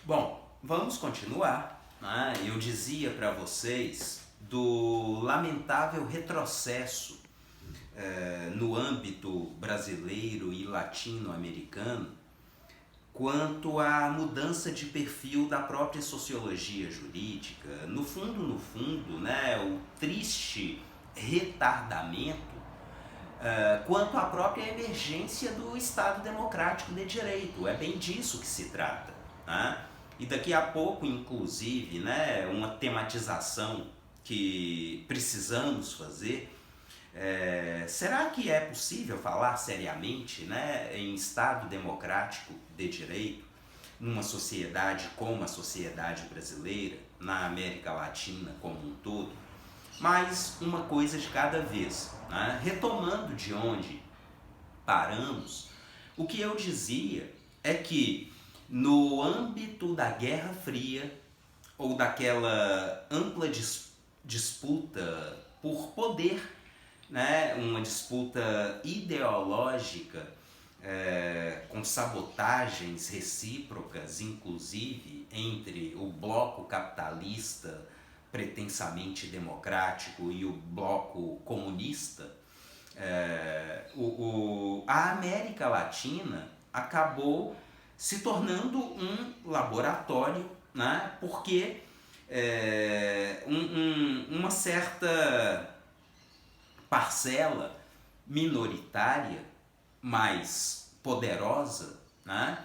Bom, vamos continuar, né? Eu dizia para vocês do lamentável retrocesso no âmbito brasileiro e latino-americano quanto à mudança de perfil da própria sociologia jurídica. No fundo, né, o triste retardamento quanto à própria emergência do Estado Democrático de Direito. É bem disso que se trata, né? E daqui a pouco, inclusive, né, uma tematização que precisamos fazer. Será que é possível falar seriamente, né, em Estado Democrático de Direito, numa sociedade como a sociedade brasileira, na América Latina como um todo? Mas uma coisa de cada vez, né? Retomando de onde paramos, o que eu dizia é que no âmbito da Guerra Fria, ou daquela ampla disputa por poder, né, uma disputa ideológica, com sabotagens recíprocas, inclusive, entre o bloco capitalista pretensamente democrático e o bloco comunista, a América Latina acabou se tornando um laboratório, né, porque uma certa parcela minoritária, mais poderosa, né,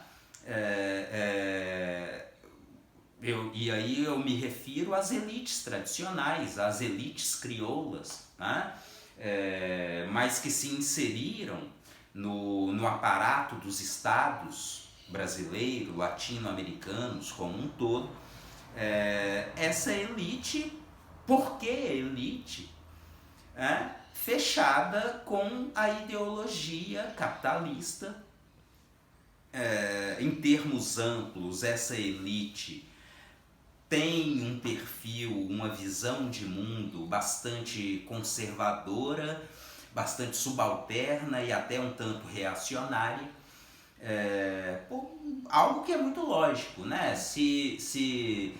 e aí eu me refiro às elites tradicionais, às elites crioulas, né, mas que se inseriram no aparato dos estados brasileiro, latino-americanos como um todo. Essa elite, por que elite? Fechada com a ideologia capitalista. Em termos amplos, essa elite tem um perfil, uma visão de mundo bastante conservadora, bastante subalterna e até um tanto reacionária. Algo que é muito lógico, né? Se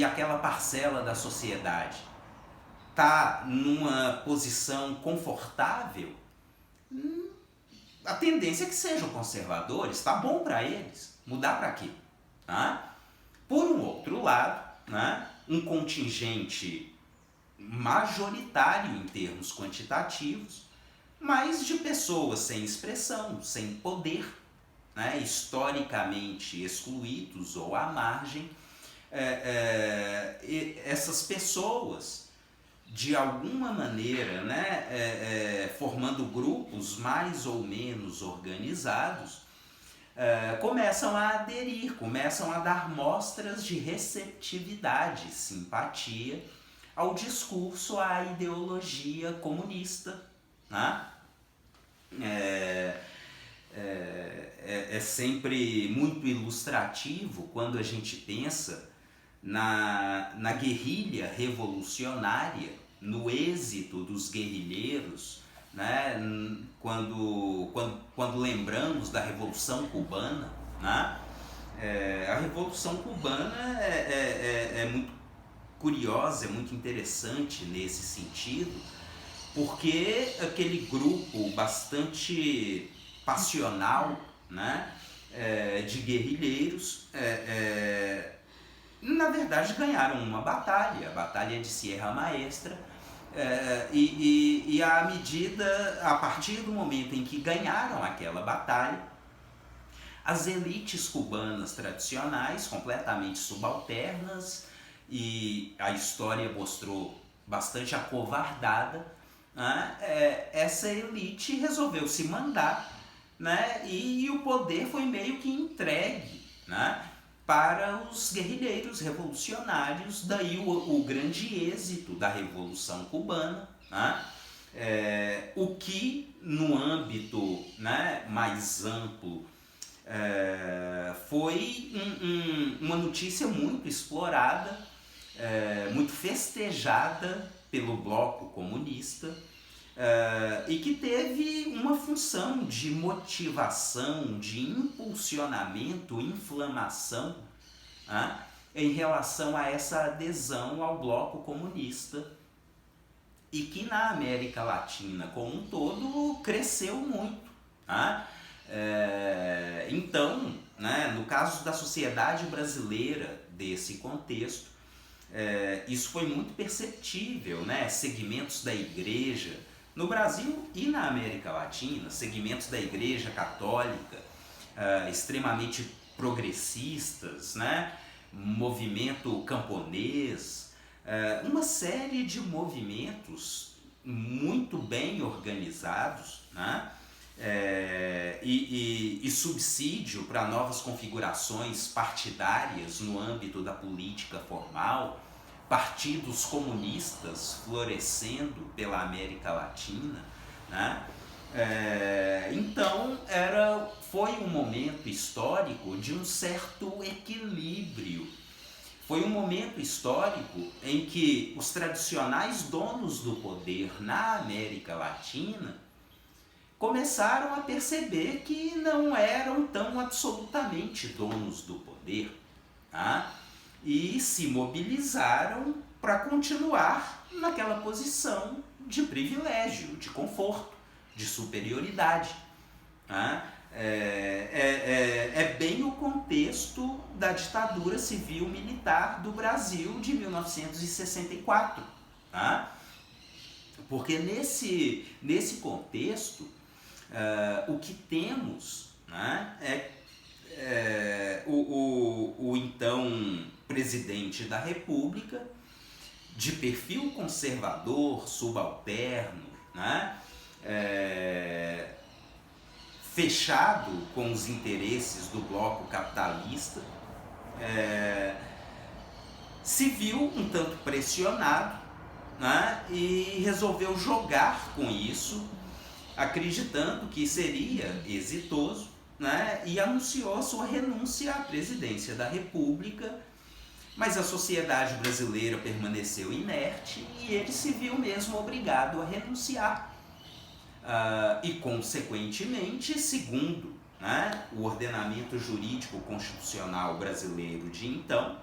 aquela parcela da sociedade está numa posição confortável, a tendência é que sejam conservadores. Tá bom para eles. Mudar para quê? Tá? Por um outro lado, né, um contingente majoritário em termos quantitativos, mas de pessoas sem expressão, sem poder, né, historicamente excluídos ou à margem. Essas pessoas, de alguma maneira, né, formando grupos mais ou menos organizados, começam a aderir, começam a dar mostras de receptividade, simpatia ao discurso, à ideologia comunista, né? É sempre muito ilustrativo quando a gente pensa na guerrilha revolucionária, no êxito dos guerrilheiros, né? Quando lembramos da Revolução Cubana, né? A Revolução Cubana é muito curiosa, é muito interessante nesse sentido, porque aquele grupo bastante passional, né, de guerrilheiros, na verdade ganharam uma batalha, a Batalha de Sierra Maestra, e a partir do momento em que ganharam aquela batalha, as elites cubanas tradicionais, completamente subalternas, e a história mostrou bastante acovardada, né, essa elite resolveu se mandar, né, e o poder foi meio que entregue, né, para os guerrilheiros revolucionários. Daí o grande êxito da Revolução Cubana, né, o que no âmbito, né, mais amplo foi uma notícia muito explorada, muito festejada pelo bloco comunista, e que teve uma função de motivação, de impulsionamento, inflamação né, em relação a essa adesão ao bloco comunista, e que na América Latina como um todo cresceu muito. Né? Então, né, no caso da sociedade brasileira desse contexto, isso foi muito perceptível, né? Segmentos da igreja, no Brasil e na América Latina, segmentos da igreja católica extremamente progressistas, né? Movimento camponês, uma série de movimentos muito bem organizados, né? E subsídio para novas configurações partidárias no âmbito da política formal, partidos comunistas florescendo pela América Latina, né? Então foi um momento histórico de um certo equilíbrio. Foi um momento histórico em que os tradicionais donos do poder na América Latina começaram a perceber que não eram tão absolutamente donos do poder, tá? E se mobilizaram para continuar naquela posição de privilégio, de conforto, de superioridade. Tá? É bem o contexto da ditadura civil-militar do Brasil de 1964. Tá? Porque nesse contexto, o que temos, né, o então presidente da República, de perfil conservador, subalterno, né, fechado com os interesses do bloco capitalista, se viu um tanto pressionado, né, e resolveu jogar com isso, acreditando que seria exitoso, né, e anunciou sua renúncia à presidência da República, mas a sociedade brasileira permaneceu inerte e ele se viu mesmo obrigado a renunciar. E, consequentemente, segundo, né, o ordenamento jurídico constitucional brasileiro de então,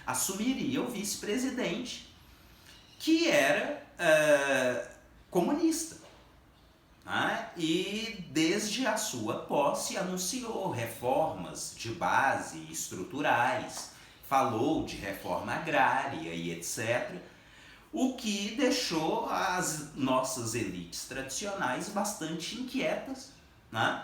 assumiria o vice-presidente, que era comunista. Né? E desde a sua posse anunciou reformas de base estruturais, falou de reforma agrária e etc., o que deixou as nossas elites tradicionais bastante inquietas. Né?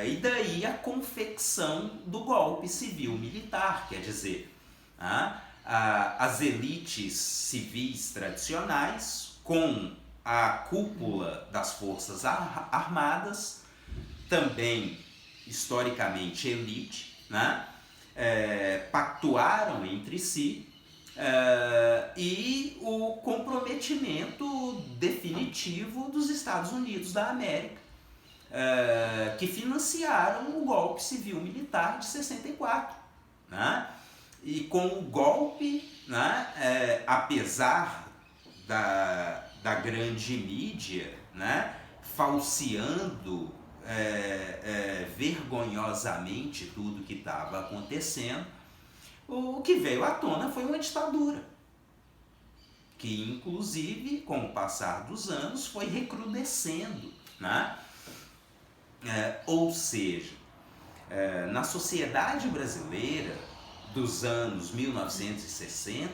E daí a confecção do golpe civil-militar, quer dizer, né, as elites civis tradicionais com a cúpula das Forças Armadas, também historicamente elite, né, pactuaram entre si, e o comprometimento definitivo dos Estados Unidos da América, que financiaram o golpe civil-militar de 64. Né? E com o golpe, né, apesar da grande mídia, né, falseando vergonhosamente tudo que estava acontecendo, o que veio à tona foi uma ditadura, que inclusive, com o passar dos anos, foi recrudescendo. Né? Ou seja, na sociedade brasileira dos anos 1960,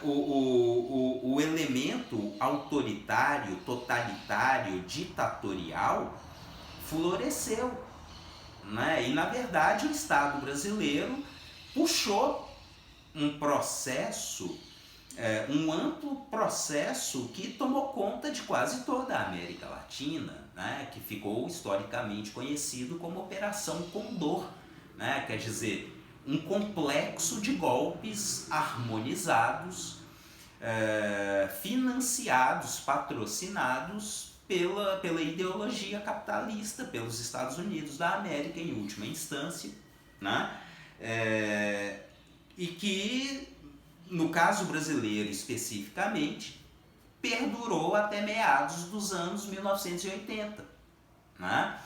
o elemento autoritário, totalitário, ditatorial floresceu. Né? E, na verdade, o Estado brasileiro puxou um processo, um amplo processo que tomou conta de quase toda a América Latina, né? Que ficou historicamente conhecido como Operação Condor. Né? Quer dizer, um complexo de golpes harmonizados, financiados, patrocinados pela ideologia capitalista, pelos Estados Unidos da América em última instância, né? E que, no caso brasileiro especificamente, perdurou até meados dos anos 1980. Né?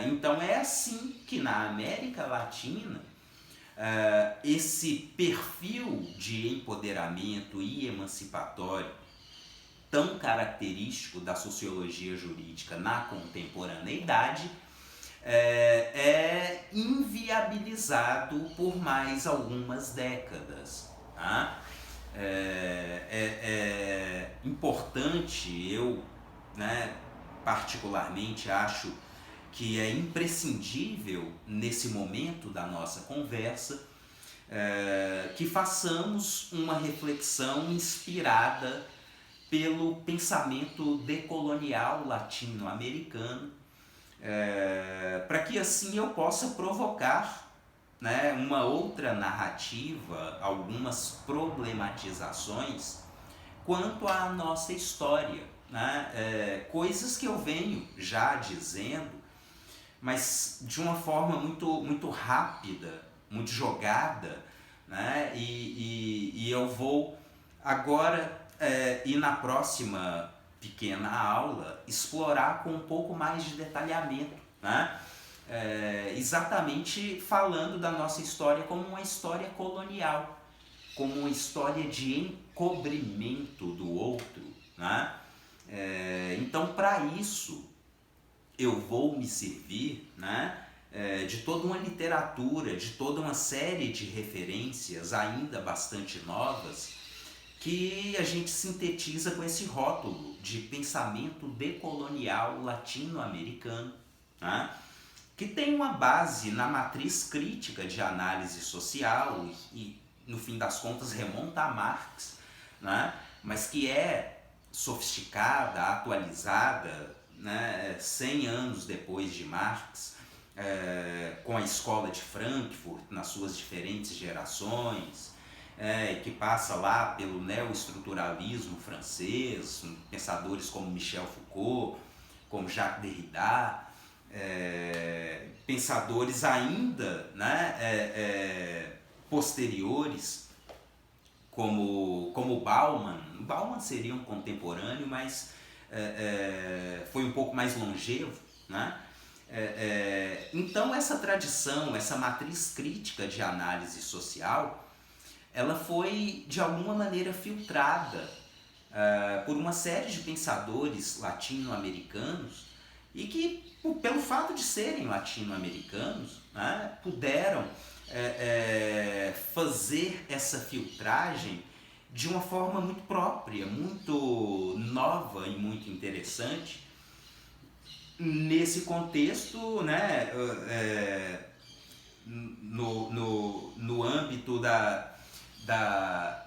Então é assim que na América Latina esse perfil de empoderamento e emancipatório tão característico da sociologia jurídica na contemporaneidade é inviabilizado por mais algumas décadas. Tá? É importante, eu particularmente acho que é imprescindível nesse momento da nossa conversa que façamos uma reflexão inspirada pelo pensamento decolonial latino-americano, para que assim eu possa provocar uma outra narrativa, algumas problematizações quanto à nossa história, coisas que eu venho já dizendo, mas de uma forma muito rápida, muito jogada, e eu vou agora e na próxima pequena aula explorar com um pouco mais de detalhamento, exatamente falando da nossa história como uma história colonial, como uma história de encobrimento do outro. Então, para isso, eu vou me servir de toda uma literatura, de toda uma série de referências ainda bastante novas, que a gente sintetiza com esse rótulo de pensamento decolonial latino-americano, que tem uma base na matriz crítica de análise social e, no fim das contas, remonta a Marx, mas que é sofisticada, atualizada, 100 anos depois de Marx, com a escola de Frankfurt nas suas diferentes gerações, que passa lá pelo neoestruturalismo francês, pensadores como Michel Foucault, como Jacques Derrida, pensadores ainda posteriores, como Bauman. Bauman seria um contemporâneo, mas foi um pouco mais longevo. Então essa tradição, essa matriz crítica de análise social, ela foi de alguma maneira filtrada por uma série de pensadores latino-americanos e que, pelo fato de serem latino-americanos, puderam fazer essa filtragem de uma forma muito própria, muito nova e muito interessante. Nesse contexto, no âmbito da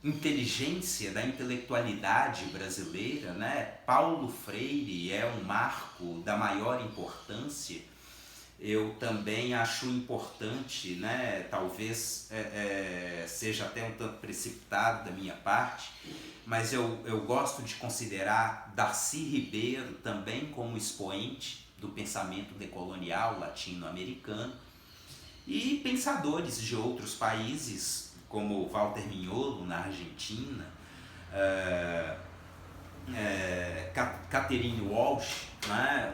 inteligência, da intelectualidade brasileira, Paulo Freire é um marco da maior importância. Eu também acho importante, talvez seja até um tanto precipitado da minha parte, mas eu gosto de considerar Darcy Ribeiro também como expoente do pensamento decolonial latino-americano, e pensadores de outros países, como Walter Mignolo na Argentina, Catherine Walsh,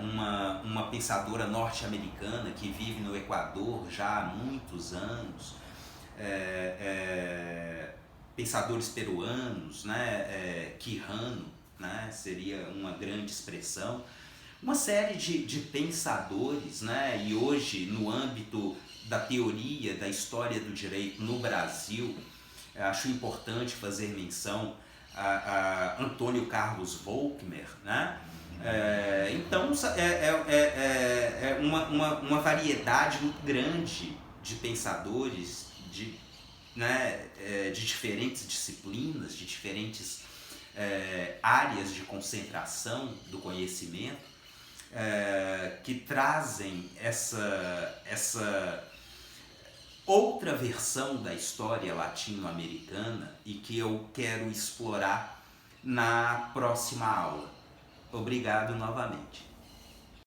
uma pensadora norte-americana que vive no Equador já há muitos anos, pensadores peruanos, Quijano, seria uma grande expressão, uma série de pensadores, e hoje no âmbito da teoria da história do direito no Brasil, acho importante fazer menção a Antônio Carlos Volckmer, então é uma variedade muito grande de pensadores de diferentes disciplinas, de diferentes áreas de concentração do conhecimento, que trazem essa outra versão da história latino-americana e que eu quero explorar na próxima aula. Obrigado novamente.